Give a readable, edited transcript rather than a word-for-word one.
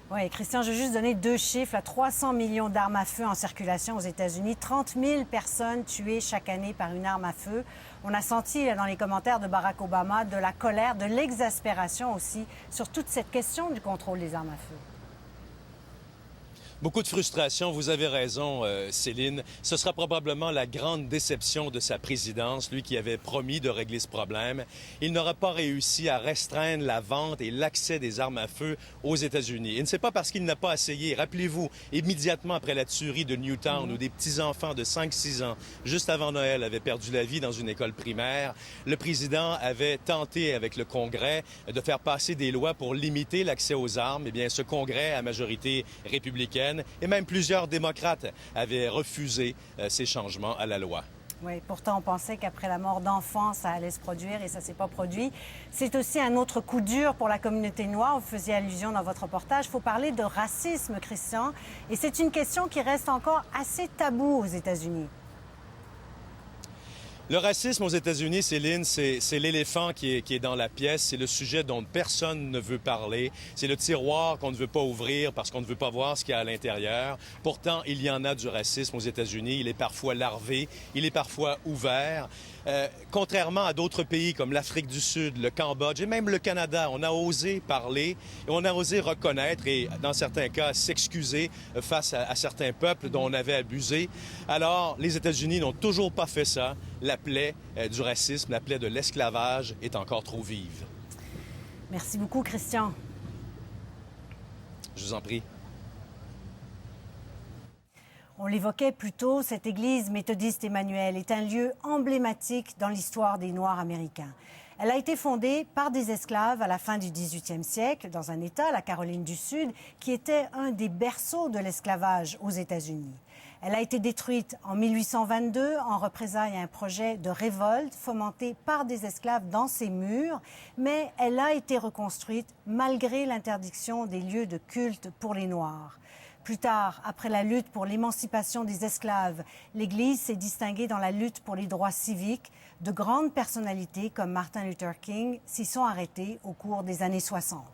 Oui, Christian, je vais juste donner deux chiffres. Là, 300 millions d'armes à feu en circulation aux États-Unis, 30 000 personnes tuées chaque année par une arme à feu. On a senti là, dans les commentaires de Barack Obama de la colère, de l'exaspération aussi sur toute cette question du contrôle des armes à feu. Beaucoup de frustration, vous avez raison, Céline. Ce sera probablement la grande déception de sa présidence, lui qui avait promis de régler ce problème. Il n'aura pas réussi à restreindre la vente et l'accès des armes à feu aux États-Unis. Et ce n'est pas parce qu'il n'a pas essayé. Rappelez-vous, immédiatement après la tuerie de Newtown, où des petits-enfants de 5-6 ans, juste avant Noël, avaient perdu la vie dans une école primaire, le président avait tenté avec le Congrès de faire passer des lois pour limiter l'accès aux armes. Eh bien, ce Congrès, à majorité républicaine, et même plusieurs démocrates avaient refusé ces changements à la loi. Oui, pourtant, on pensait qu'après la mort d'enfants, ça allait se produire et ça ne s'est pas produit. C'est aussi un autre coup dur pour la communauté noire. Vous faisiez allusion dans votre reportage. Il faut parler de racisme, Christian. Et c'est une question qui reste encore assez taboue aux États-Unis. Le racisme aux États-Unis, Céline, c'est l'éléphant qui est dans la pièce. C'est le sujet dont personne ne veut parler. C'est le tiroir qu'on ne veut pas ouvrir parce qu'on ne veut pas voir ce qu'il y a à l'intérieur. Pourtant, il y en a du racisme aux États-Unis. Il est parfois larvé, il est parfois ouvert. Contrairement à d'autres pays comme l'Afrique du Sud, le Cambodge et même le Canada, on a osé parler et on a osé reconnaître et, dans certains cas, s'excuser face à certains peuples dont on avait abusé. Alors, les États-Unis n'ont toujours pas fait ça. La plaie du racisme, la plaie de l'esclavage est encore trop vive. Merci beaucoup, Christian. Je vous en prie. On l'évoquait plus tôt, cette église méthodiste Emmanuel est un lieu emblématique dans l'histoire des Noirs américains. Elle a été fondée par des esclaves à la fin du 18e siècle dans un État, la Caroline du Sud, qui était un des berceaux de l'esclavage aux États-Unis. Elle a été détruite en 1822 en représailles à un projet de révolte fomenté par des esclaves dans ses murs, mais elle a été reconstruite malgré l'interdiction des lieux de culte pour les Noirs. Plus tard, après la lutte pour l'émancipation des esclaves, l'Église s'est distinguée dans la lutte pour les droits civiques. De grandes personnalités comme Martin Luther King s'y sont arrêtées au cours des années 60.